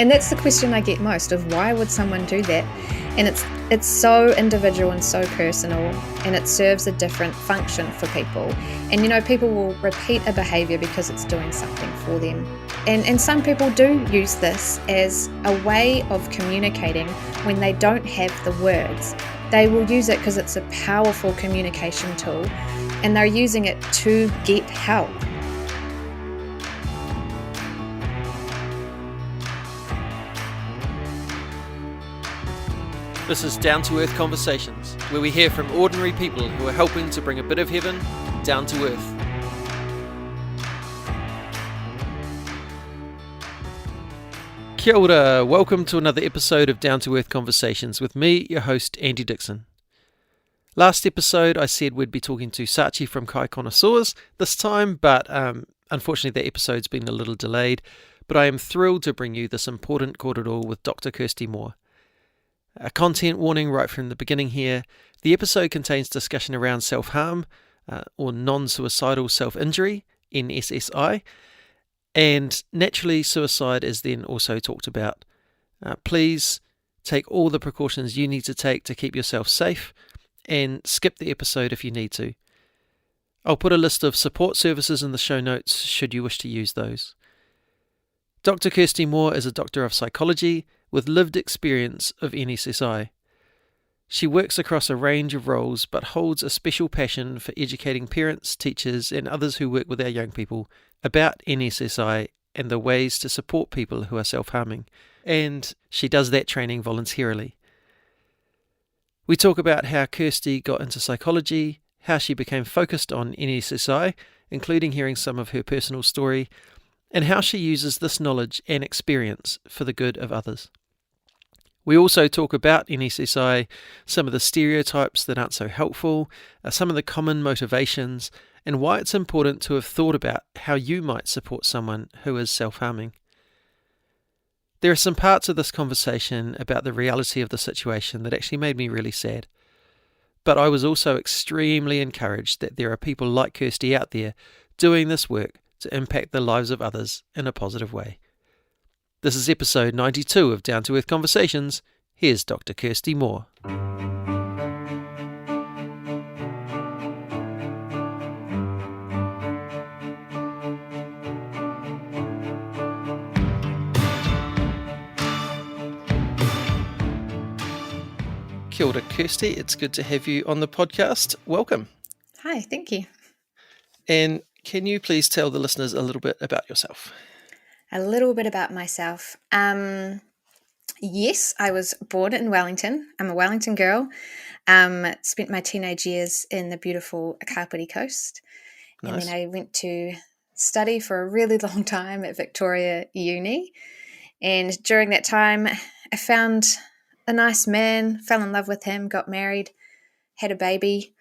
And that's the question I get most, of why would someone do that? And it's so individual and so personal, and it serves a different function for people. And people will repeat a behavior because it's doing something for them. And some people do use this as a way of communicating when they don't have the words. They will use it because it's a powerful communication tool, and they're using it to get help. This is Down to Earth Conversations, where we hear from ordinary people who are helping to bring a bit of heaven down to earth. Kia ora, welcome to another episode of Down to Earth Conversations with me, your host, Andy Dixon. Last episode I said we'd be talking to Sachi from Kai Connoisseurs this time, but unfortunately that episode's been a little delayed, but I am thrilled to bring you this important kōrero with Dr. Kirsty Moore. A content warning right from the beginning here. The episode contains discussion around self-harm or non-suicidal self-injury, NSSI, and naturally suicide is then also talked about. Please take all the precautions you need to take to keep yourself safe and skip the episode if you need to. I'll put a list of support services in the show notes should you wish to use those. Dr. Kirsty Moore is a doctor of psychology with lived experience of NSSI. She works across a range of roles but holds a special passion for educating parents, teachers and others who work with our young people about NSSI and the ways to support people who are self-harming, and she does that training voluntarily. We talk about how Kirsty got into psychology, how she became focused on NSSI, including hearing some of her personal story, and how she uses this knowledge and experience for the good of others. We also talk about NSSI, some of the stereotypes that aren't so helpful, some of the common motivations, and why it's important to have thought about how you might support someone who is self-harming. There are some parts of this conversation about the reality of the situation that actually made me really sad. But I was also extremely encouraged that there are people like Kirsty out there doing this work to impact the lives of others in a positive way. This is episode 92 of Down to Earth Conversations. Here's Dr. Kirsty Moore. Kia ora, Kirsty. It's good to have you on the podcast. Welcome. Hi, thank you. And can you please tell the listeners a little bit about yourself? A little bit about myself. Yes, I was born in Wellington. I'm a Wellington girl. Spent my teenage years in the beautiful Kapiti Coast. Nice. And then I went to study for a really long time at Victoria Uni. And during that time, I found a nice man, fell in love with him, got married, had a baby,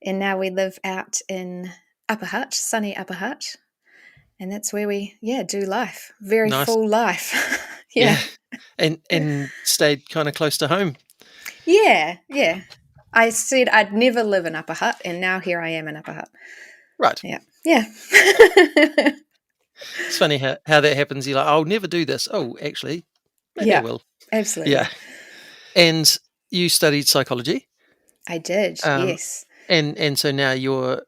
and now we live out in Upper Hutt, sunny Upper Hutt. And that's where we, do life. Very Nice. full life. Yeah. And stayed kind of close to home. Yeah. I said I'd never live in Upper Hutt, and now here I am in Upper Hutt. Right. Yeah. It's funny how that happens. You're like, I'll never do this. Oh, actually, maybe I will. Absolutely. Yeah. And you studied psychology. I did, yes. And so now you're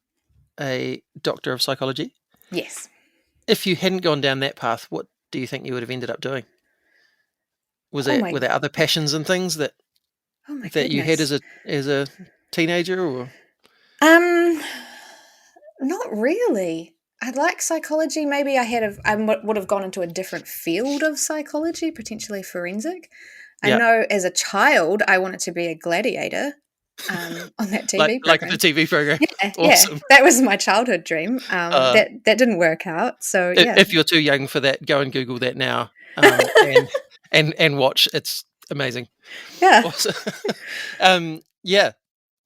a doctor of psychology? Yes. If you hadn't gone down that path, what do you think you would have ended up doing? Were there other passions and things that you had as a teenager, or? Not really. I like psychology. Maybe I would have gone into a different field of psychology, potentially forensic. I know as a child I wanted to be a gladiator on that TV program. Like the TV program. Yeah, awesome. Yeah. That was my childhood dream. That didn't work out. So if you're too young for that, go and Google that now and watch. It's amazing. Yeah. Awesome.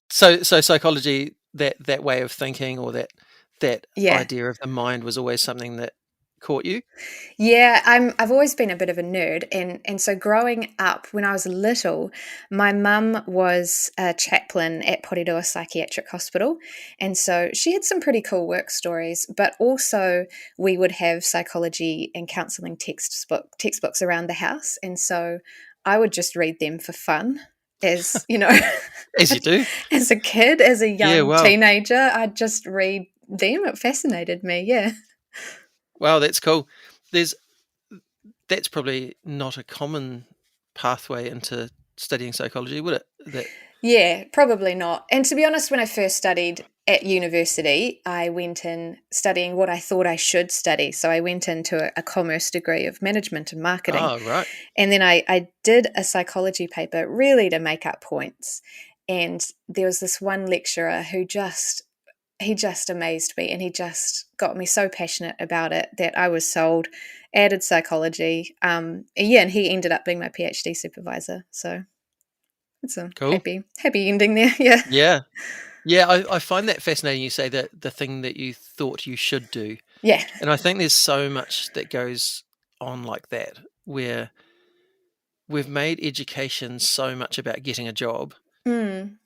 So psychology, that way of thinking, or that idea of the mind was always something that caught you? Yeah, I've always been a bit of a nerd, and so growing up when I was little, my mum was a chaplain at Porirua Psychiatric Hospital, and so she had some pretty cool work stories. But also, we would have psychology and counselling textbooks around the house, and so I would just read them for fun, as you know, As you do. as a kid, as a Yeah, young wow. teenager, I'd just read them. It fascinated me. Yeah. Wow, that's cool. There's That's probably not a common pathway into studying psychology, would it? That Yeah, probably not. And to be honest, when I first studied at university, I went in studying what I thought I should study. So I went into a commerce degree of management and marketing. right. And then I did a psychology paper really to make up points. And there was this one lecturer who he just amazed me, and he just got me so passionate about it that I was sold, added psychology. Yeah, and he ended up being my PhD supervisor. So it's a Cool. happy ending there. Yeah. Yeah. Yeah, I find that fascinating. You say that the thing that you thought you should do. Yeah. And I think there's so much that goes on like that, where we've made education so much about getting a job Mm,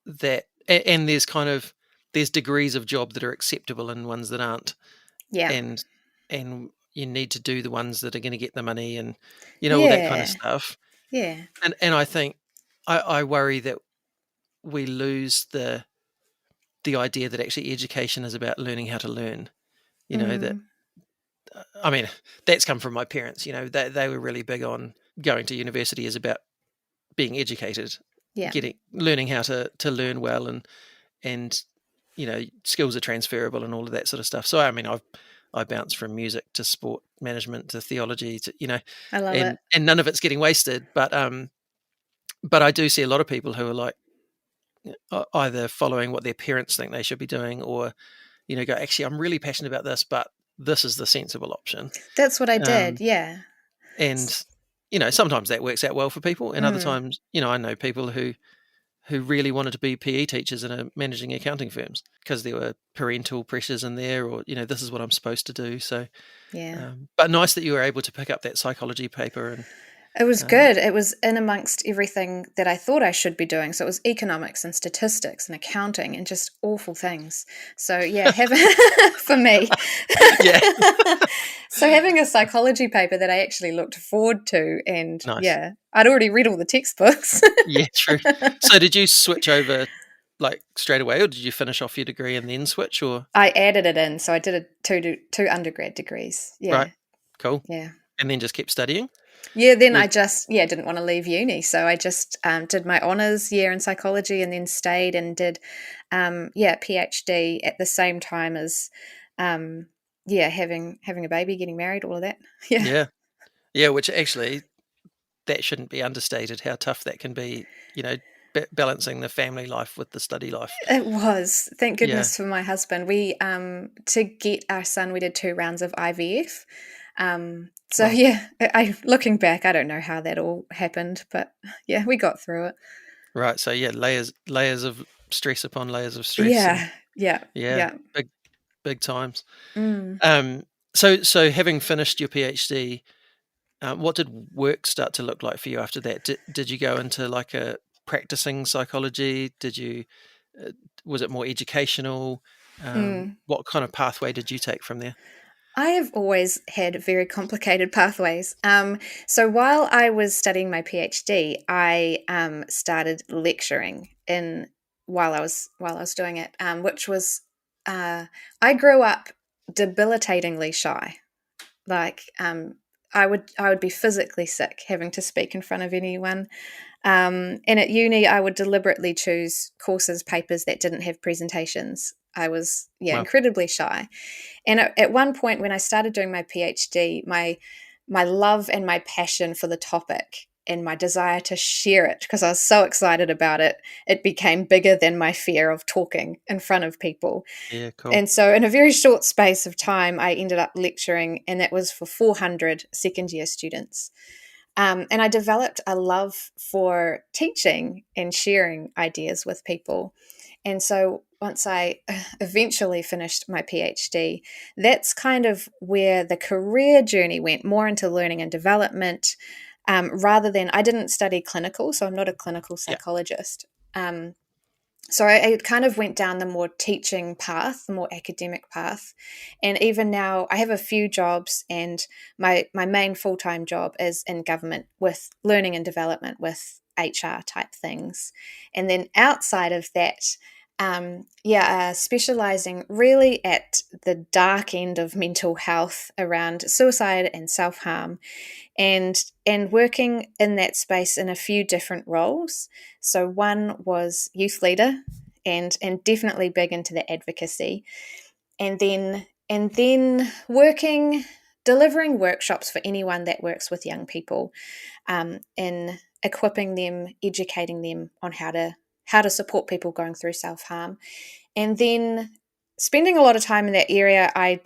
that, and there's degrees of job that are acceptable and ones that aren't. yeah. And, and you need to do the ones that are going to get the money and, all that kind of Yeah. stuff. Yeah. And I think, I worry that we lose the idea that actually education is about learning how to learn. That Mm, I mean, that's come from my parents. They were really big on going to university is about being educated, yeah. learning how to learn well, and skills are transferable and all of that sort of stuff. So I mean, I bounced from music to sport management to theology to I love it. and none of it's getting wasted. But I do see a lot of people who are like either following what their parents think they should be doing, or go, actually, I'm really passionate about this, but this is the sensible option. That's what I did. Um, Yeah. and sometimes that works out well for people, and other Mm, times, I know people who really wanted to be PE teachers and are managing accounting firms because there were parental pressures in there, or this is what I'm supposed to do. So, yeah. but nice that you were able to pick up that psychology paper and. It was good. It was in amongst everything that I thought I should be doing. So it was economics and statistics and accounting and just awful things. So yeah, having for me. Yeah. So having a psychology paper that I actually looked forward to, and Nice. yeah, I'd already read all the textbooks. Yeah, true. So did you switch over like straight away, or did you finish off your degree and then switch, or? I added it in, so I did two undergrad degrees. Right. Yeah, Cool. yeah. And then just kept studying? Yeah, then Was I just didn't want to leave uni, so I just did my honours year in psychology, and then stayed and did PhD at the same time as having a baby, getting married, all of that. Yeah, Yeah. Yeah, which actually that shouldn't be understated how tough that can be, balancing the family life with the study life. it was. Thank Yeah. goodness for my husband. We to get our son, we did 2 rounds of IVF. So Wow. yeah, I looking back, I don't know how that all happened, but yeah, we got through it. Right. So yeah, layers of stress upon layers of stress, and Yeah, yeah, yeah, yeah. big times. Mm. So having finished your PhD, what did work start to look like for you after that? Did you go into like a practicing psychology? Was it more educational? Mm. What kind of pathway did you take from there? I have always had very complicated pathways. So while I was studying my PhD, I started lecturing in while I was doing it, which was I grew up debilitatingly shy. Like I would be physically sick having to speak in front of anyone. And at uni, I would deliberately choose courses, papers that didn't have presentations. I was Well, incredibly shy. And at one point, when I started doing my PhD, my love and my passion for the topic and my desire to share it, because I was so excited about it, it became bigger than my fear of talking in front of people. yeah, cool. And so, in a very short space of time, I ended up lecturing, and that was for 400 second year students. And I developed a love for teaching and sharing ideas with people. And so once I eventually finished my PhD, that's kind of where the career journey went, more into learning and development, rather than, I didn't study clinical, so I'm not a clinical Yeah. psychologist. So I kind of went down the more teaching path, the more academic path. And even now I have a few jobs, and my main full-time job is in government with learning and development, with HR type things. And then outside of that, specializing really at the dark end of mental health around suicide and self-harm, and working in that space in a few different roles. So one was youth leader, and definitely big into the advocacy, and then working, delivering workshops for anyone that works with young people, in equipping them, educating them on how to support people going through self-harm. And then spending a lot of time in that area, I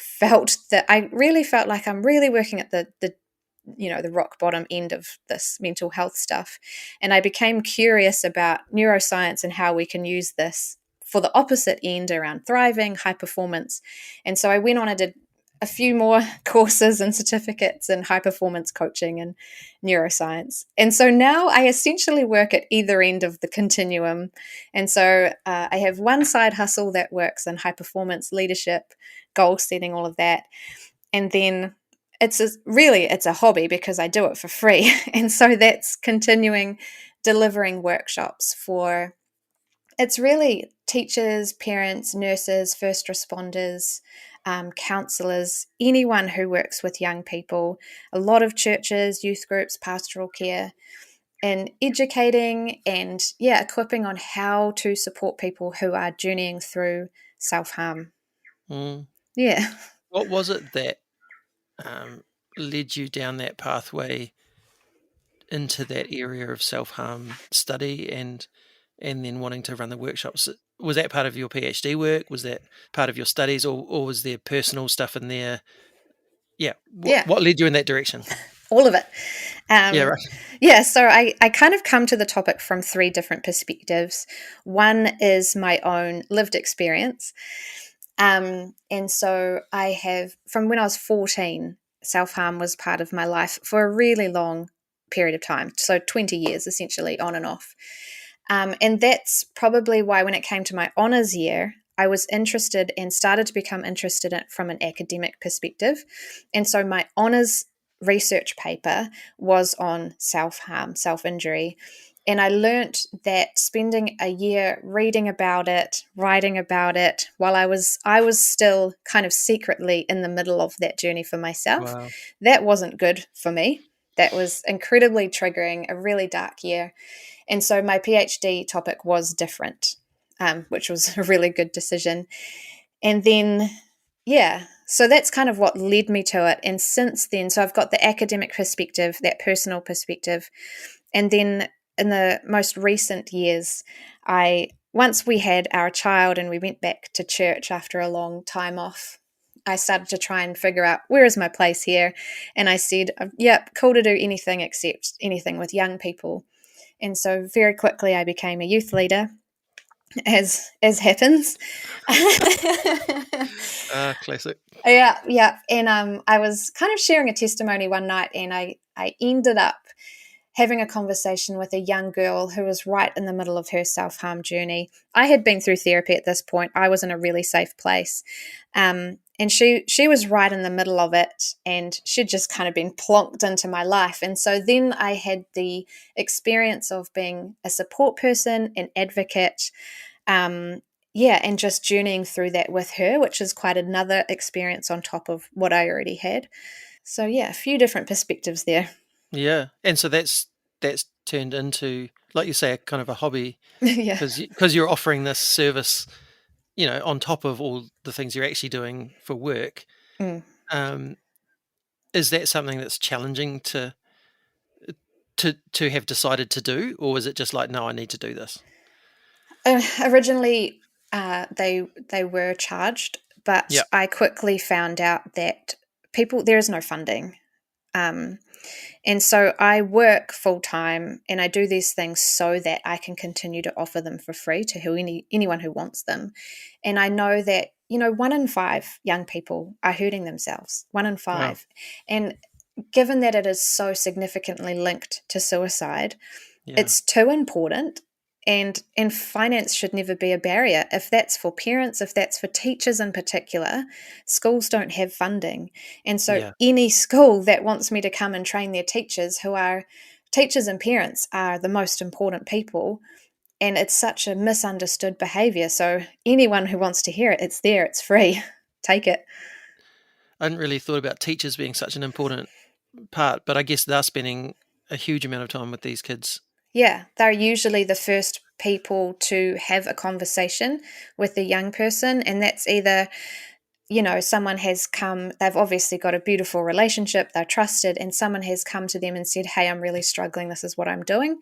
really felt like I'm really working at the rock bottom end of this mental health stuff. And I became curious about neuroscience and how we can use this for the opposite end around thriving, high performance. And so I went on and did a few more courses and certificates in high performance coaching and neuroscience. And so now I essentially work at either end of the continuum. And so I have one side hustle that works in high performance leadership, goal setting, all of that. And then it's a hobby because I do it for free. And so that's continuing delivering workshops for, it's really teachers, parents, nurses, first responders, counselors, anyone who works with young people, a lot of churches, youth groups, pastoral care, and educating and equipping on how to support people who are journeying through self-harm. Mm. Yeah. What was it that led you down that pathway into that area of self-harm study, and then wanting to run the workshops? Was that part of your PhD work? Was that part of your studies, or was there personal stuff in there? Yeah. Yeah. What led you in that direction? All of it. Yeah, Um, right. so I kind of come to the topic from three different perspectives. One is my own lived experience. And so I have, from when I was 14, self-harm was part of my life for a really long period of time. So 20 years, essentially, on and off. And that's probably why when it came to my honours year, I was interested and started to become interested in it from an academic perspective. And so my honours research paper was on self-harm, self-injury. And I learnt that spending a year reading about it, writing about it, while I was still kind of secretly in the middle of that journey for myself, Wow. that wasn't good for me. That was incredibly triggering, a really dark year. And so my PhD topic was different, which was a really good decision. And then, so that's kind of what led me to it. And since then, so I've got the academic perspective, that personal perspective. And then in the most recent years, once we had our child and we went back to church after a long time off, I started to try and figure out, where is my place here? And I said, yep, cool to do anything except anything with young people. And so very quickly I became a youth leader, as happens. Classic. Yeah. And I was kind of sharing a testimony one night, and I ended up having a conversation with a young girl who was right in the middle of her self-harm journey. I had been through therapy at this point. I was in a really safe place. And she was right in the middle of it, and she'd just kind of been plonked into my life. And so then I had the experience of being a support person, an advocate, and just journeying through that with her, which is quite another experience on top of what I already had. So a few different perspectives there. Yeah, and so that's turned into, like you say, a kind of a hobby, Yeah. because you're offering this service, on top of all the things you're actually doing for work. Mm. Is that something that's challenging to have decided to do, or is it just like, no, I need to do this? Originally, they were charged, but Yeah. I quickly found out that there is no funding And so I work full time and I do these things so that I can continue to offer them for free to anyone who wants them. And I know that, 1 in 5 young people are hurting themselves, one in Wow. five. And given that it is so significantly linked to suicide, Yeah. it's too important. And finance should never be a barrier. If that's for parents, if that's for teachers in particular, schools don't have funding. And so Yeah. any school that wants me to come and train their teachers, who are teachers and parents, are the most important people. And it's such a misunderstood behavior. So anyone who wants to hear it, it's there, it's free. Take it. I hadn't really thought about teachers being such an important part, but I guess they're spending a huge amount of time with these kids. Yeah, they're usually the first people to have a conversation with the young person. And that's either, someone has come, they've obviously got a beautiful relationship, they're trusted, and someone has come to them and said, "Hey, I'm really struggling, this is what I'm doing."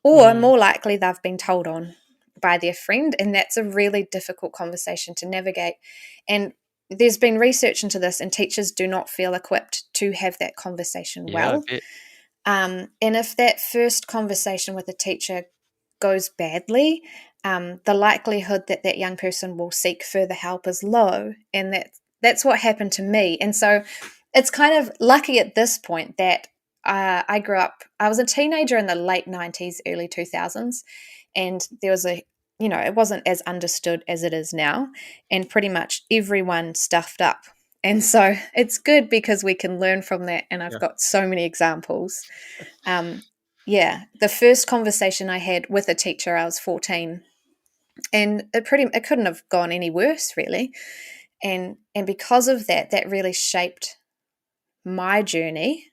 Or Mm. more likely, they've been told on by their friend. And that's a really difficult conversation to navigate. And there's been research into this, and teachers do not feel equipped to have that conversation Yeah, I well. bet. And if that first conversation with a teacher goes badly, the likelihood that that young person will seek further help is low. And that's what happened to me. And so it's kind of lucky at this point that I grew up, I was a teenager in the late 90s, early 2000s. And there was it wasn't as understood as it is now. And pretty much everyone stuffed up. And so it's good because we can learn from that. And I've Yeah. got so many examples. Yeah, the first conversation I had with a teacher, I was 14, and it couldn't have gone any worse, really. And because of that, that really shaped my journey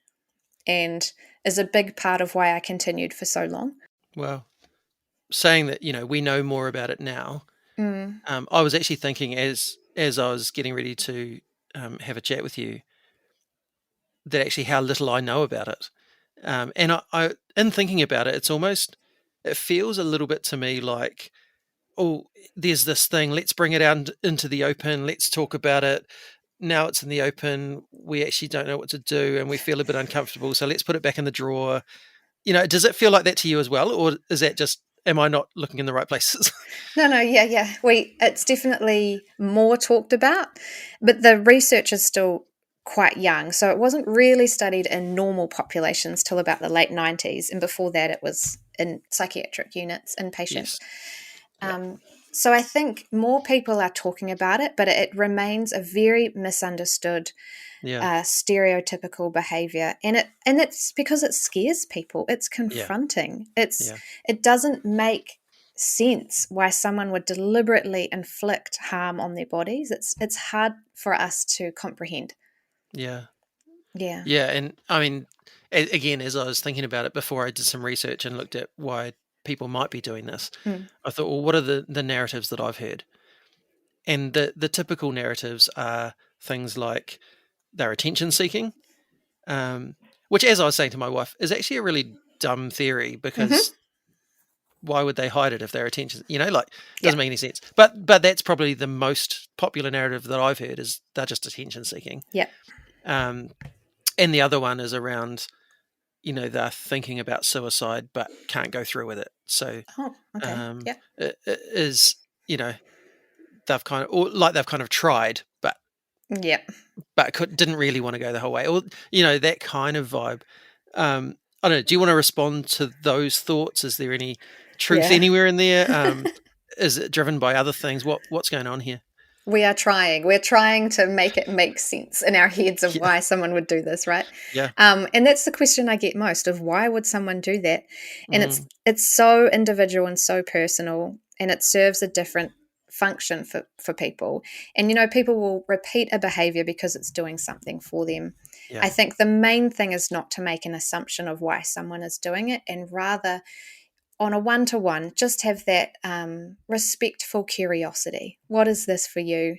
and is a big part of why I continued for so long. Well, saying that, we know more about it now. Mm. I was actually thinking as I was getting ready to have a chat with you, that actually how little I know about it. And I, in thinking about it, it feels a little bit to me like, oh, there's this thing, let's bring it out into the open, let's talk about it. Now it's in the open, we actually don't know what to do and we feel a bit uncomfortable, so let's put it back in the drawer. Does it feel like that to you as well? Or is that just, am I not looking in the right places? No, yeah. It's definitely more talked about, but the research is still quite young. So it wasn't really studied in normal populations till about the late 90s. And before that, it was in psychiatric units, inpatient. Yes. Yeah. Um, so I think more people are talking about it, but it remains a very misunderstood, Yeah. stereotypical behavior, and it's because it scares people. It's Yeah. confronting. Yeah. It doesn't make sense why someone would deliberately inflict harm on their bodies. It's hard for us to comprehend. Yeah. Yeah. Yeah. And I mean, again, as I was thinking about it before I did some research and looked at why people might be doing this, Mm. I thought, well, what are the narratives that I've heard? And the typical narratives are things like they're attention seeking, which, as I was saying to my wife, is actually a really dumb theory Mm-hmm. because why would they hide it if they're attention? Like, Yeah. doesn't make any sense. But that's probably the most popular narrative that I've heard is they're just attention seeking. Yeah. Um, and the other one is around, they're thinking about suicide but can't go through with it. So Oh, okay. Yeah. it is, they've kind of tried, Yeah. but didn't really want to go the whole way, or that kind of vibe. I don't know. Do you want to respond to those thoughts? Is there any truth Yeah. anywhere in there? Is it driven by other things? What's going on here? We are trying. We're trying to make it make sense in our heads of Yeah, why someone would do this, right? yeah, And that's the question I get most of why would someone do that? And mm, it's so individual and so personal, and it serves a different function for people. And people will repeat a behavior because it's doing something for them. yeah, I think the main thing is not to make an assumption of why someone is doing it, and rather on a one-to-one, just have that respectful curiosity. What is this for you?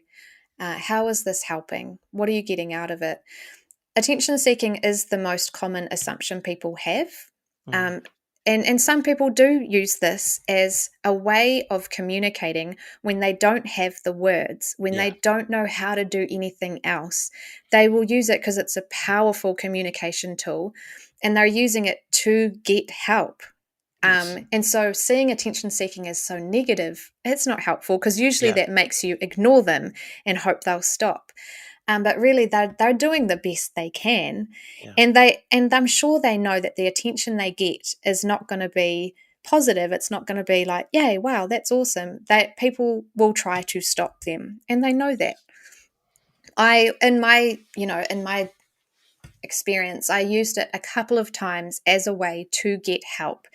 How is this helping? What are you getting out of it? Attention seeking is the most common assumption people have. mm, Um, And some people do use this as a way of communicating when they don't have the words, when Yeah. they don't know how to do anything else. They will use it because it's a powerful communication tool, and they're using it to get help. Yes. And so seeing attention seeking as so negative, it's not helpful, because usually Yeah. that makes you ignore them and hope they'll stop. But really, they're doing the best they can, Yeah. and I'm sure they know that the attention they get is not going to be positive. It's not going to be like, "Yay, wow, that's awesome." That people will try to stop them, and they know that. In my experience, I used it a couple of times as a way to get help.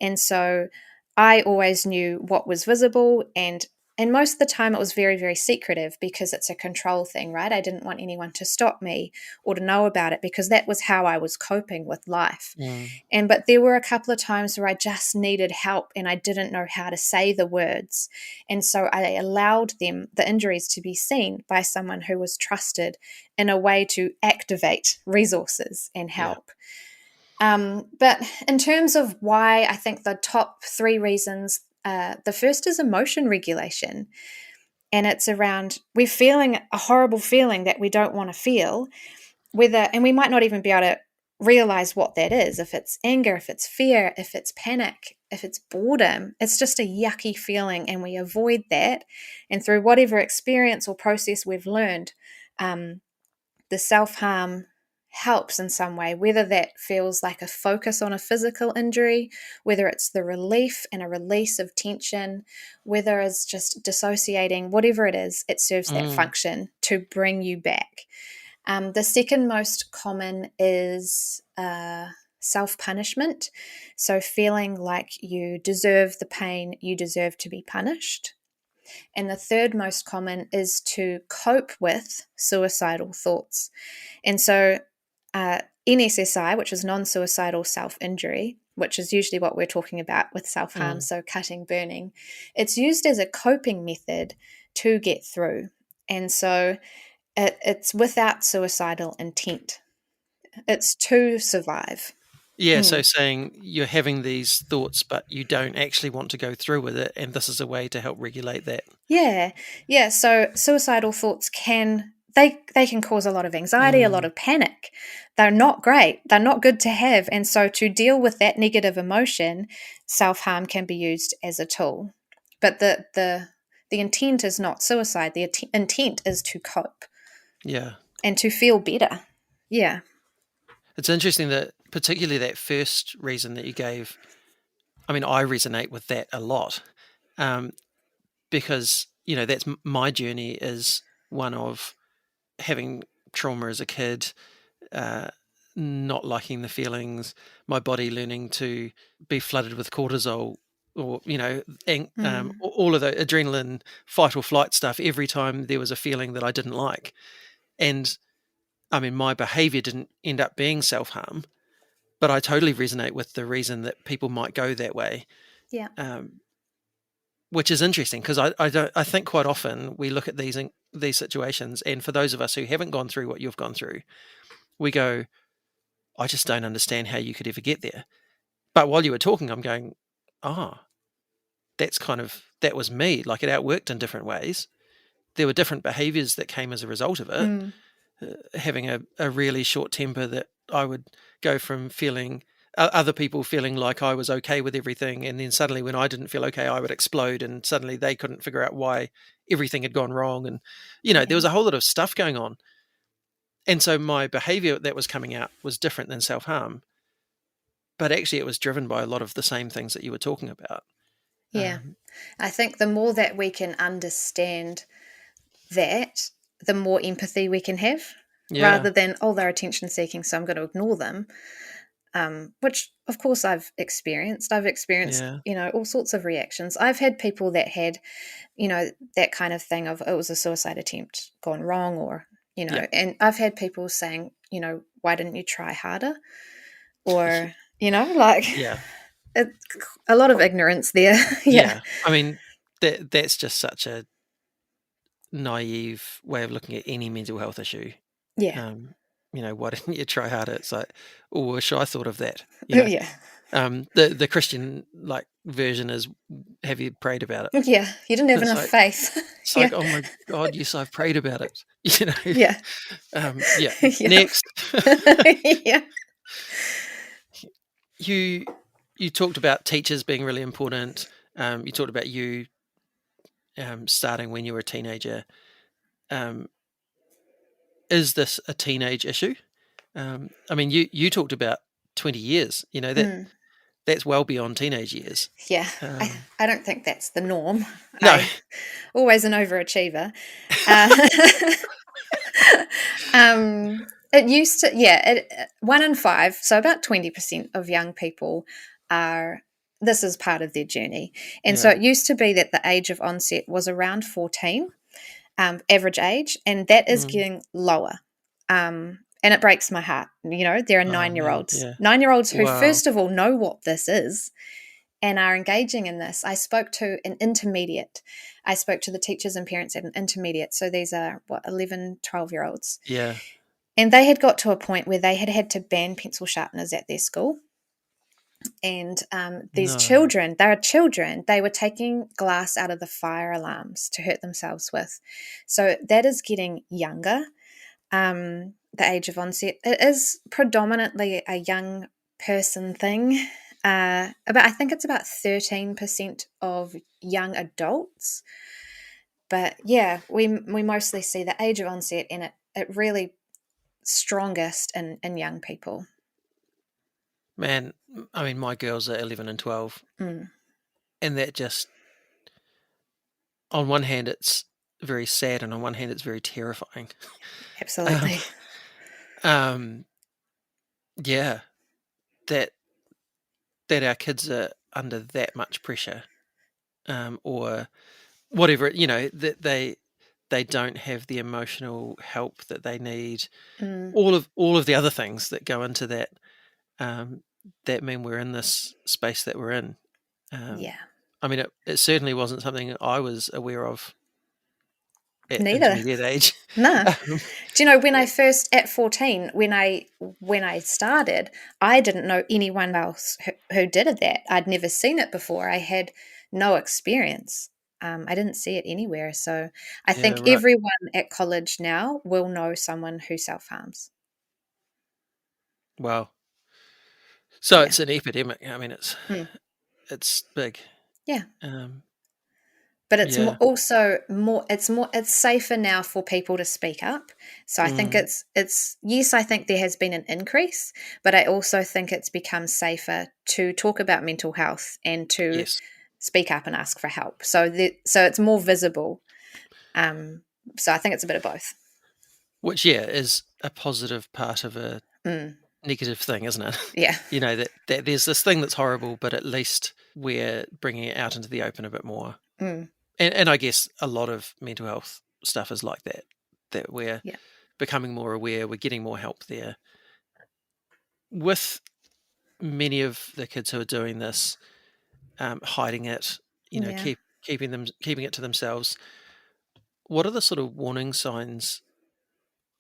And so I always knew what was visible, and most of the time it was very, very secretive, because it's a control thing, right? I didn't want anyone to stop me or to know about it, because that was how I was coping with life. Mm. But there were a couple of times where I just needed help and I didn't know how to say the words. And so I allowed the injuries to be seen by someone who was trusted, in a way to activate resources and Yeah. help. But in terms of why, I think the top three reasons, the first is emotion regulation. And it's around, we're feeling a horrible feeling that we don't want to feel, and we might not even be able to realize what that is. If it's anger, if it's fear, if it's panic, if it's boredom, it's just a yucky feeling, and we avoid that. And through whatever experience or process we've learned, the self-harm helps in some way, whether that feels like a focus on a physical injury, whether it's the relief and a release of tension, whether it's just dissociating, whatever it is, it serves that Mm. function to bring you back. The second most common is self-punishment. So feeling like you deserve the pain, you deserve to be punished. And the third most common is to cope with suicidal thoughts. And so NSSI, which is non-suicidal self-injury, which is usually what we're talking about with self-harm, Mm. so cutting, burning, it's used as a coping method to get through. And so it's without suicidal intent. It's to survive. Yeah, so Mm. saying you're having these thoughts, but you don't actually want to go through with it, and this is a way to help regulate that. Yeah, yeah. So suicidal thoughts they can cause a lot of anxiety, a lot Mm. of panic. They're not great. They're not good to have. And so to deal with that negative emotion, self-harm can be used as a tool. But the intent is not suicide. The intent is to cope Yeah. and to feel better. Yeah. It's interesting that, particularly that first reason that you gave, I mean, I resonate with that a lot, because, that's my journey is one of having trauma as a kid, uh, not liking the feelings, my body learning to be flooded with cortisol, or, Mm. all of the adrenaline fight or flight stuff every time there was a feeling that I didn't like. And I mean, my behavior didn't end up being self-harm, but I totally resonate with the reason that people might go that way. Yeah. Which is interesting, because I think quite often we look at these situations, and for those of us who haven't gone through what you've gone through, we go, I just don't understand how you could ever get there. But while you were talking, I'm going, that was me. Like, it outworked in different ways. There were different behaviors that came as a result of it. Mm. Having a really short temper, that I would go from feeling other people feeling like I was okay with everything, and then suddenly when I didn't feel okay, I would explode, and suddenly they couldn't figure out why everything had gone wrong, and there was Yeah. a whole lot of stuff going on. And so my behavior that was coming out was different than self-harm, but actually it was driven by a lot of the same things that you were talking about. Yeah. I think the more that we can understand that, the more empathy we can have, Yeah. rather than, oh, they're attention seeking, so I'm going to ignore them. Which, of course, I've experienced. I've experienced, Yeah. all sorts of reactions. I've had people that had, that kind of thing of, it was a suicide attempt gone wrong, or, Yeah. and I've had people saying, why didn't you try harder? Or, like, Yeah. it, a lot of ignorance there. Yeah. Yeah. I mean, that's just such a naive way of looking at any mental health issue. Yeah. Why didn't you try harder? It's like, oh, wish I thought of that. Yeah. The Christian version is, have you prayed about it? Yeah, you didn't have It's enough like, faith. it's Yeah, like, oh my God, yes, I've prayed about it. yeah, Yeah. yeah, Next, yeah. you talked about teachers being really important. You talked about you starting when you were a teenager. Is this a teenage issue? I mean, you talked about 20 years. That's well beyond teenage years. Yeah, I, Um, I don't think that's the norm. no, I always an overachiever. Uh, it used to, yeah, 1 in 5, so about 20% of young people are. This is part of their journey, and so yeah, it used to be that the age of onset was around 14, average age, and that is mm. getting lower. And it breaks my heart. There are Oh man, 9-year-olds, yeah, 9-year-olds who, wow, first of all, know what this is and are engaging in this. I spoke to an intermediate. I spoke to the teachers and parents at an intermediate. So these are, 11, 12-year-olds. yeah, And they had got to a point where they had to ban pencil sharpeners at their school. And these no, children, they are children, they were taking glass out of the fire alarms to hurt themselves with. So that is getting younger. The age of onset, it is predominantly a young person thing. I think it's about 13% of young adults. But yeah, we mostly see the age of onset, and it really strongest in young people. man. I mean, my girls are 11 and 12, Mm, and that just, on one hand, it's very sad, and on one hand, it's very terrifying. Um, absolutely. um, yeah, that our kids are under that much pressure, or whatever, that they don't have the emotional help that they need. Mm, All of the other things that go into that, that mean we're in this space that we're in. Um, yeah. I mean, it certainly wasn't something I was aware of at Neither. intermediate age. No. um, Do you know, when I first, at 14, when I started, I didn't know anyone else who did that. I'd never seen it before. I had no experience. I didn't see it anywhere. So I yeah, think right. everyone at college now will know someone who self-harms. Wow. So Yeah. it's an epidemic. I mean, Mm. it's big. Yeah. Um, But it's yeah. it's safer now for people to speak up. So I think Mm, it's yes, I think there has been an increase, but I also think it's become safer to talk about mental health and to yes. speak up and ask for help. So it's more visible. Um, so I think it's a bit of both. Which, yeah, is a positive part of a Mm, negative thing, isn't it? yeah. That there's this thing that's horrible, but at least we're bringing it out into the open a bit more. Mm, And I guess a lot of mental health stuff is like that we're yeah. becoming more aware, we're getting more help there. With many of the kids who are doing this, hiding it, Yeah. keeping it to themselves. What are the sort of warning signs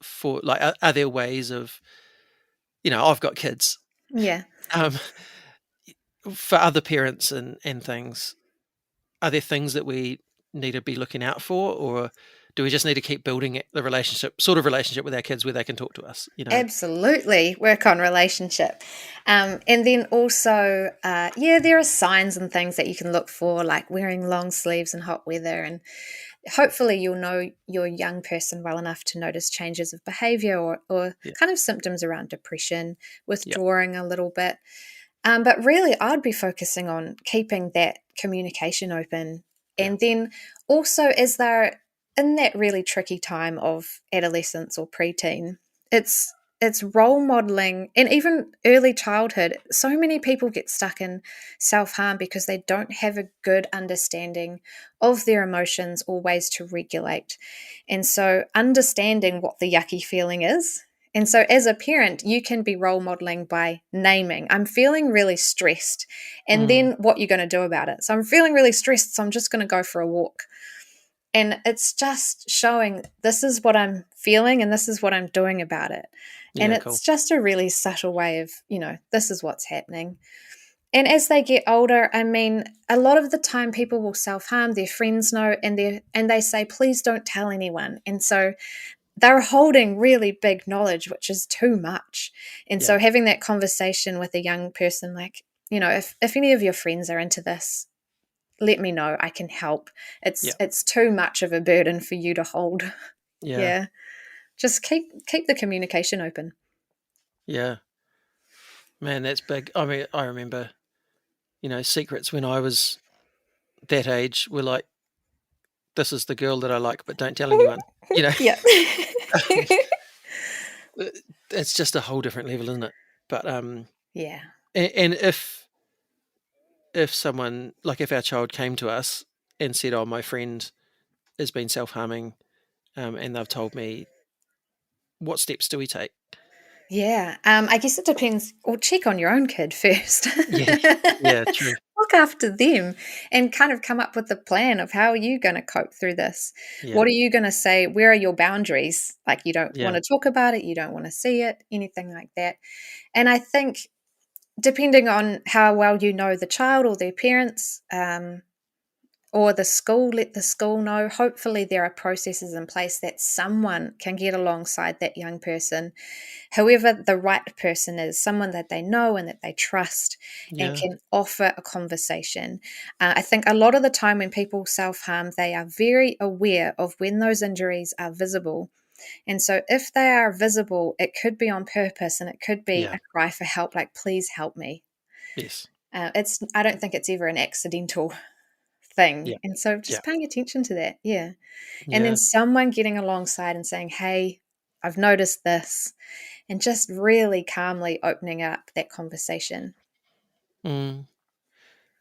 for, like, are there ways of, I've got kids, Yeah. um, for other parents and things, are there things that we need to be looking out for, or do we just need to keep building the relationship with our kids where they can talk to us? Absolutely, work on relationship. And then also, there are signs and things that you can look for, like wearing long sleeves in hot weather. And hopefully, you'll know your young person well enough to notice changes of behavior or Yeah, kind of symptoms around depression, yeah, withdrawing a little bit. But really, I'd be focusing on keeping that communication open. yeah, And then also, as they're in that really tricky time of adolescence or preteen, it's role modeling and even early childhood. So many people get stuck in self harm because they don't have a good understanding of their emotions or ways to regulate. And so, understanding what the yucky feeling is, and so, as a parent, you can be role modeling by naming, I'm feeling really stressed, and mm, then what you're going to do about it. So, I'm feeling really stressed, so I'm just going to go for a walk. And it's just showing this is what I'm feeling and this is what I'm doing about it. And yeah, cool, it's just a really subtle way of, this is what's happening. And as they get older, I mean, a lot of the time people will self-harm, their friends know, and they say, please don't tell anyone. And so they're holding really big knowledge, which is too much. And so Yeah. having that conversation with a young person, like, if any of your friends are into this, let me know. I can help. Yeah. It's too much of a burden for you to hold. Yeah. Yeah. Just keep the communication open. Yeah. Man, that's big. I mean, I remember, secrets when I was that age were like, this is the girl that I like, but don't tell anyone. You know, Yeah. it's just a whole different level, isn't it? But Yeah. and if someone, like, if our child came to us and said, "Oh, my friend has been self-harming," and they've told me, what steps do we take? Yeah. I guess it depends, or check on your own kid first. Yeah, yeah, true. Look after them and kind of come up with a plan of how are you going to cope through this? Yeah, What are you going to say? Where are your boundaries? Like, you don't want yeah, to talk about it, you don't want to see it, anything like that. And I think depending on how well you know the child or their parents, or the school, let the school know. Hopefully, there are processes in place that someone can get alongside that young person, whoever the right person is, someone that they know and that they trust, and yeah, can offer a conversation. I think a lot of the time when people self harm, they are very aware of when those injuries are visible. And so, if they are visible, it could be on purpose and it could be yeah, a cry for help, like, please help me. yes, I don't think it's ever an accidental yeah, thing. And so yeah, just paying attention to that. Yeah. And then yeah. someone getting alongside and saying, hey, I've noticed this, and just really calmly opening up that conversation. Mm.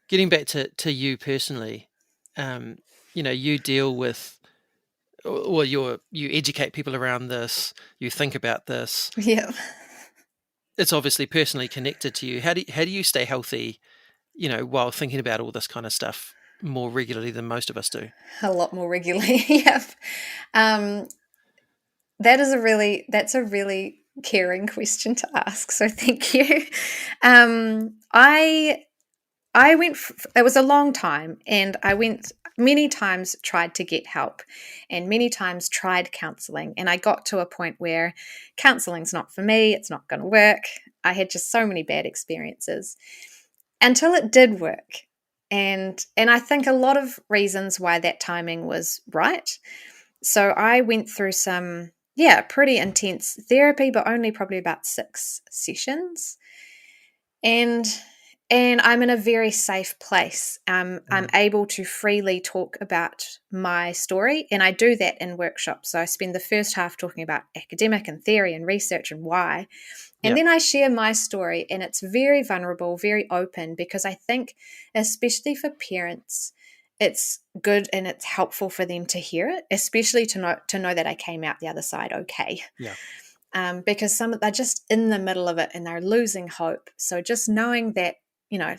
Getting back to you personally, you deal with, or you educate people around this, you think about this. Yeah. It's obviously personally connected to you. How do you stay healthy, while thinking about all this kind of stuff more regularly than most of us do? A lot more regularly. Yep. Um, that's a really caring question to ask. So thank you. Um, I I went, it was a long time, and I went many times, tried to get help, and many times tried counseling. And I got to a point where counseling's not for me, it's not going to work. I had just so many bad experiences until it did work. And I think a lot of reasons why that timing was right. So I went through some, yeah, pretty intense therapy, but only probably about 6 sessions. And I'm in a very safe place. I'm Mm. able to freely talk about my story, and I do that in workshops. So I spend the first half talking about academic and theory and research and why, and Yeah, then I share my story, and it's very vulnerable, very open, because I think, especially for parents, it's good and it's helpful for them to hear it, especially to know that I came out the other side okay. yeah, Because some they're just in the middle of it and they're losing hope. So just knowing that,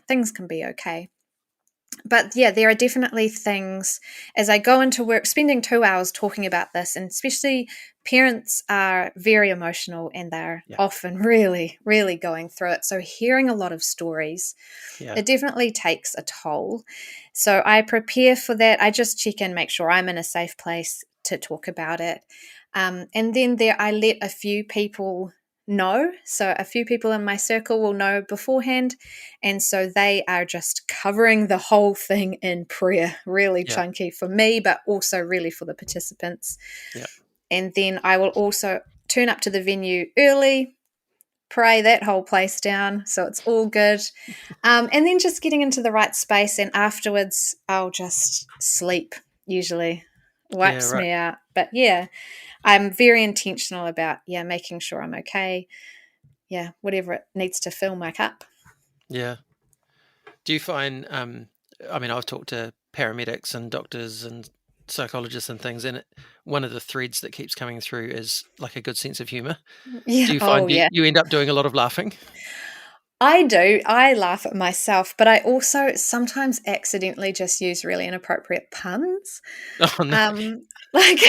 things can be okay. But yeah, there are definitely things as I go into work, spending 2 hours talking about this, and especially parents are very emotional and they're yeah, often really, really going through it. So hearing a lot of stories, yeah, it definitely takes a toll. So I prepare for that. I just check in, make sure I'm in a safe place to talk about it. And then I let a few people know. So a few people in my circle will know beforehand. And so they are just covering the whole thing in prayer, really yeah, chunky for me, but also really for the participants. yeah, And then I will also turn up to the venue early, pray that whole place down so it's all good. And then just getting into the right space. And afterwards, I'll just sleep, usually. yeah. Wipes Right. me out. But yeah, I'm very intentional about, yeah, making sure I'm okay. Yeah, whatever it needs to fill my cup. Yeah. Do you find? I mean, I've talked to paramedics and doctors and psychologists and things, and one of the threads that keeps coming through is like a good sense of humor. Do Yeah. you Oh, find you, yeah. you end up doing a lot of laughing? I do. I laugh at myself, but I also sometimes accidentally just use really inappropriate puns. Oh no. Um, like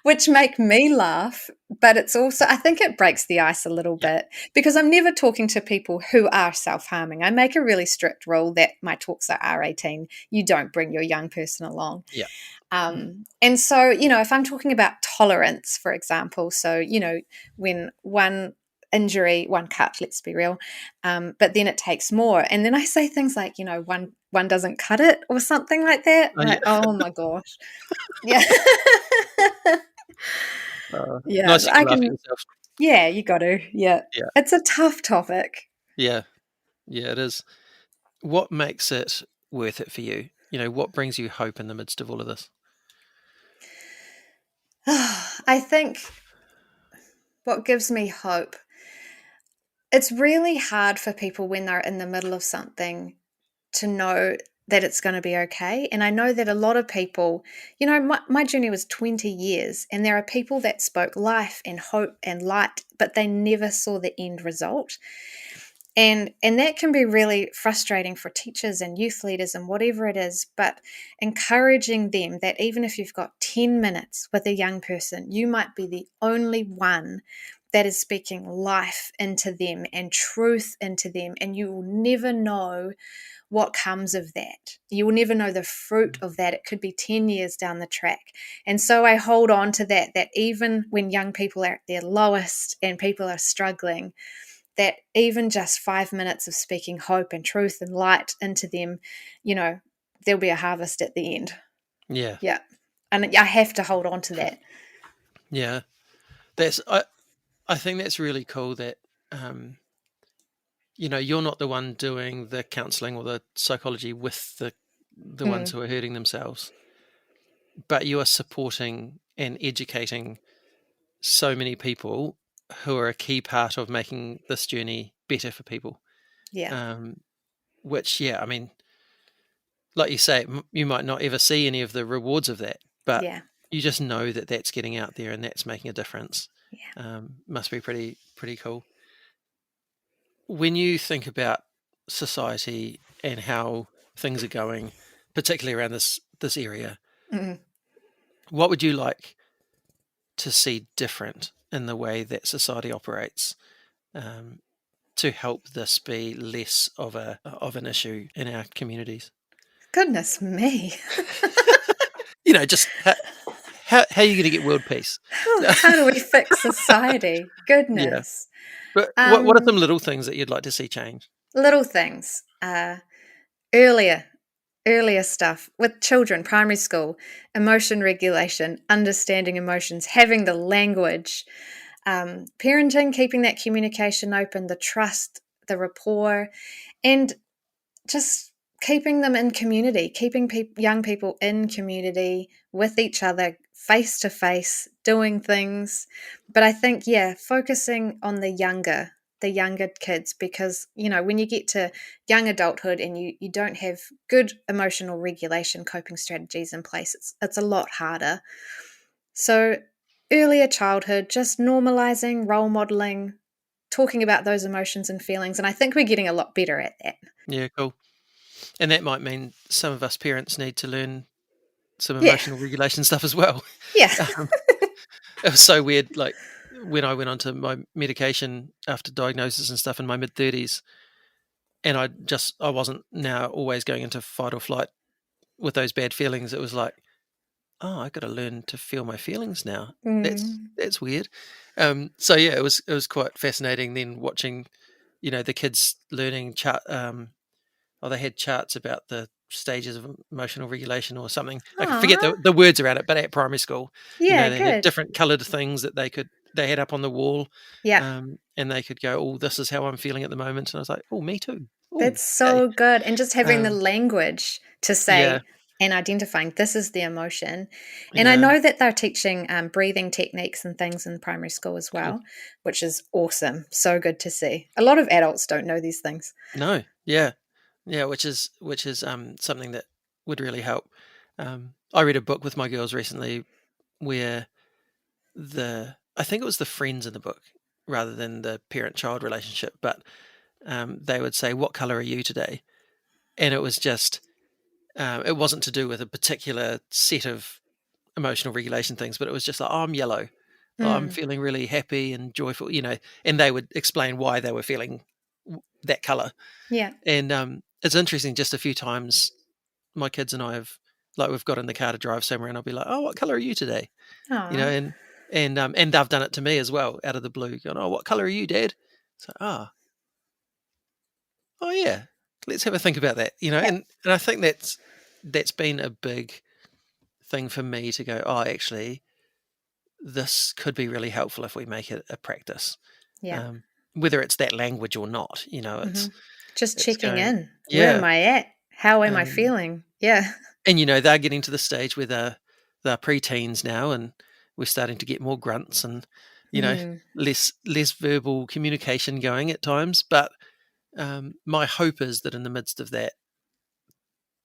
which make me laugh, but it's also, I think it breaks the ice a little Yeah. bit because I'm never talking to people who are self-harming. I make a really strict rule that my talks are R18. You don't bring your young person along. Yeah. And so, if I'm talking about tolerance, for example, so, when one injury, one cut, let's be real, but then it takes more. And then I say things like, one doesn't cut it or something like that. Oh, yeah. Like, oh my gosh. Yeah. Yeah. Nice you I can laugh at can, yourself. yeah, you got to. Yeah. Yeah. It's a tough topic. Yeah. Yeah, it is. What makes it worth it for you? What brings you hope in the midst of all of this? I think what gives me hope, it's really hard for people when they're in the middle of something to know that it's going to be okay. And I know that a lot of people, my journey was 20 years, and there are people that spoke life and hope and light, but they never saw the end result. And that can be really frustrating for teachers and youth leaders and whatever it is, but encouraging them that even if you've got 10 minutes with a young person, you might be the only one that is speaking life into them and truth into them, and you will never know what comes of that. You will never know the fruit of that. It could be 10 years down the track. And so I hold on to that even when young people are at their lowest and people are struggling, that even just 5 minutes of speaking hope and truth and light into them, there'll be a harvest at the end. Yeah. Yeah. And I have to hold on to that. Yeah. I think that's really cool that, you're not the one doing the counselling or the psychology with the ones who are hurting themselves, but you are supporting and educating so many people who are a key part of making this journey better for people. Yeah. Which, yeah, I mean, like you say, you might not ever see any of the rewards of that, but Yeah. you just know that that's getting out there and that's making a difference. Yeah. Must be pretty cool. When you think about society and how things are going, particularly around this area, Mm. what would you like to see different in the way that society operates, to help this be less of an issue in our communities? Goodness me. Just how are you going to get world peace? How do we fix society? Yeah, Goodness. but what are some little things that you'd like to see change? Little things. Earlier stuff with children, primary school, emotion regulation, understanding emotions, having the language, parenting, keeping that communication open, the trust, the rapport, and just keeping them in community, keeping young people in community with each other, face to face, doing things. But I think, yeah, focusing on the younger kids, because, when you get to young adulthood and you don't have good emotional regulation coping strategies in place, it's a lot harder. So earlier childhood, just normalizing, role modeling, talking about those emotions and feelings. And I think we're getting a lot better at that. Yeah, cool. And that might mean some of us parents need to learn some Yeah. emotional regulation stuff as well. Yeah. Um, it was so weird. Like when I went onto my medication after diagnosis and stuff in my mid-30s, and I wasn't now always going into fight or flight with those bad feelings. It was like, oh, I got to learn to feel my feelings now. Mm. That's weird. So yeah, it was quite fascinating then watching, the kids learning chart. They had charts about the stages of emotional regulation or something. I can forget Aw. the words around it, but at primary school, Yeah, they had good. different coloured things that they had up on the wall, Yeah, and they could go, "Oh, this is how I'm feeling at the moment," and I was like, "Oh, me too." Oh, that's okay. so good. And just having the language to Yeah, say and identifying this is the emotion. And I yeah, know that they're teaching breathing techniques and things in primary school as cool. well, which is awesome. So good to see. A lot of adults don't know these things. No, yeah, yeah, which is something that would really help. I read a book with my girls recently where I think it was the friends in the book rather than the parent-child relationship, but they would say, "What color are you today?" And it was just, it wasn't to do with a particular set of emotional regulation things, but it was just like, oh, I'm yellow. Oh, I'm feeling really happy and joyful, and they would explain why they were feeling that color. Yeah. And it's interesting, just a few times my kids and I we've got in the car to drive somewhere, and I'll be like, oh, what color are you today? Aww. And they've done it to me as well, out of the blue, going, oh, what color are you, Dad? So, oh yeah, let's have a think about that, and I think that's been a big thing for me to go, oh, actually, this could be really helpful if we make it a practice. Yeah. Whether it's that language or not, it's just it's checking going, in. yeah. Where am I at? How am I feeling? Yeah. And they're getting to the stage where they're pre-teens now, and we're starting to get more grunts and less verbal communication going at times. But my hope is that in the midst of that,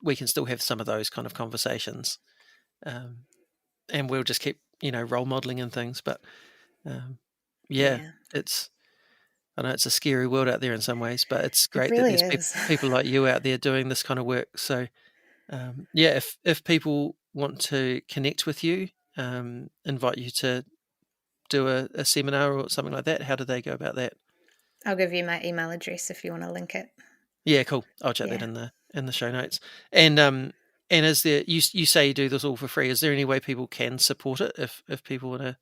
we can still have some of those kind of conversations, and we'll just keep role modeling and things. But it's, I know it's a scary world out there in some ways, but it's great really that there's is. people like you out there doing this kind of work. So if people want to connect with you, invite you to do a seminar or something like that, how do they go about that? I'll give you my email address if you want to link it. Yeah, cool. I'll chat that in the show notes. And is there, you say you do this all for free, is there any way people can support it if people want to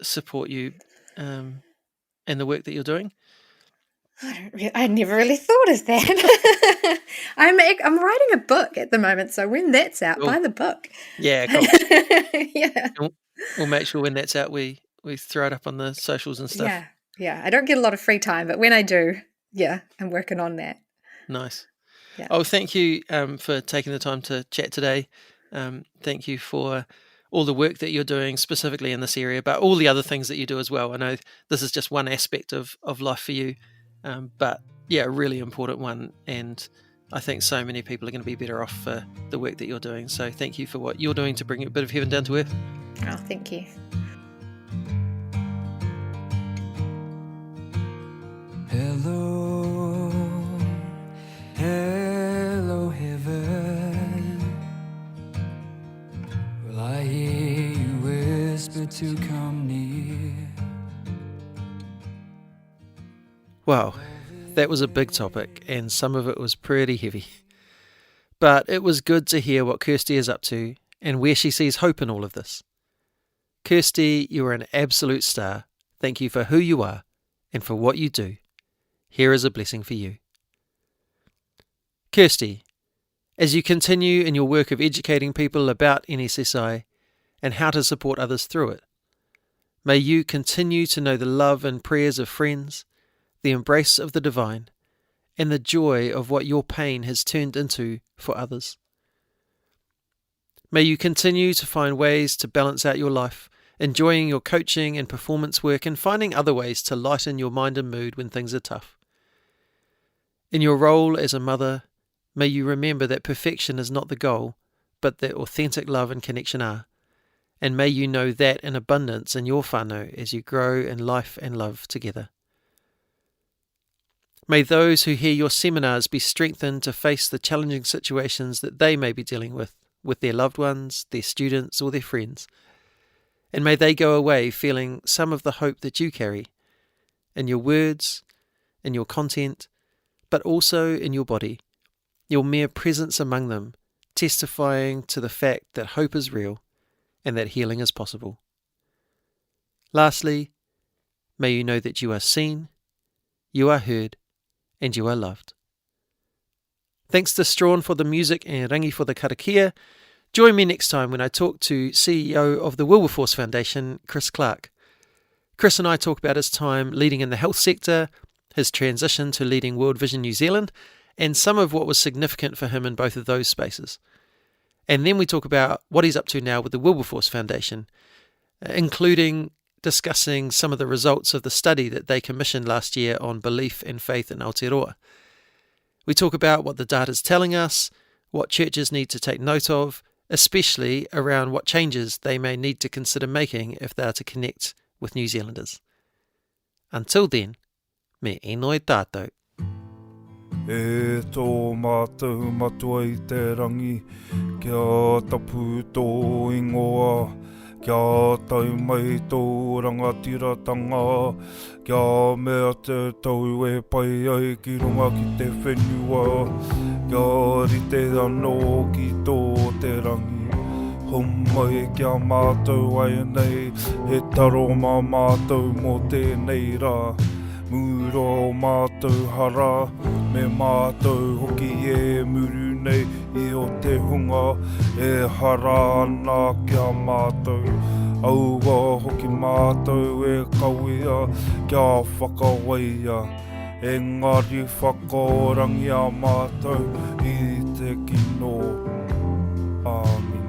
support you in the work that you're doing? I never really thought of that. I'm writing a book at the moment, so when that's out, buy the book. Yeah, cool. Yeah. We'll make sure when that's out, we throw it up on the socials and stuff. Yeah. I don't get a lot of free time, but when I do, I'm working on that. Nice. Yeah. Oh, thank you for taking the time to chat today. Thank you for all the work that you're doing specifically in this area, but all the other things that you do as well. I know this is just one aspect of life for you, but a really important one. And I think so many people are going to be better off for the work that you're doing. So thank you for what you're doing to bring a bit of heaven down to earth. Oh, thank you. Hello, heaven. Will I hear you whisper to come near? Wow, that was a big topic, and some of it was pretty heavy. But it was good to hear what Kirsty is up to and where she sees hope in all of this. Kirsty, you are an absolute star. Thank you for who you are and for what you do. Here is a blessing for you. Kirsty, as you continue in your work of educating people about NSSI and how to support others through it, may you continue to know the love and prayers of friends, the embrace of the divine, and the joy of what your pain has turned into for others. May you continue to find ways to balance out your life, enjoying your coaching and performance work and finding other ways to lighten your mind and mood when things are tough. In your role as a mother, may you remember that perfection is not the goal, but that authentic love and connection are. And may you know that in abundance in your whānau as you grow in life and love together. May those who hear your seminars be strengthened to face the challenging situations that they may be dealing with their loved ones, their students, or their friends. And may they go away feeling some of the hope that you carry in your words, in your content, but also in your body, your mere presence among them, testifying to the fact that hope is real and that healing is possible. Lastly, may you know that you are seen, you are heard, and you are loved. Thanks to Strawn for the music and Rangi for the karakia. Join me next time when I talk to CEO of the Wilberforce Foundation, Chris Clark. Chris and I talk about his time leading in the health sector, his transition to leading World Vision New Zealand, and some of what was significant for him in both of those spaces. And then we talk about what he's up to now with the Wilberforce Foundation, including discussing some of the results of the study that they commissioned last year on belief and faith in Aotearoa. We talk about what the data is telling us, what churches need to take note of, especially around what changes they may need to consider making if they are to connect with New Zealanders. Until then, me enoi tātou. E tō mātou matua i te rangi, kia tapu tō ingoa, kia tau mai tō rangatiratanga, kia mea te tau e pai ai ki runga ki te whenua, kia rite anō ki tō te rangi. Homai kia mātou ai nei, he taro mā mātou mō tēnei rā. Muro o mātou hara, me mātou hoki e muru nei i o te hunga, e hara ana kia mātou. Aua hoki mātou e kawea, kia whakawaia, engari whakaorangi a mātou i te kino. Amen.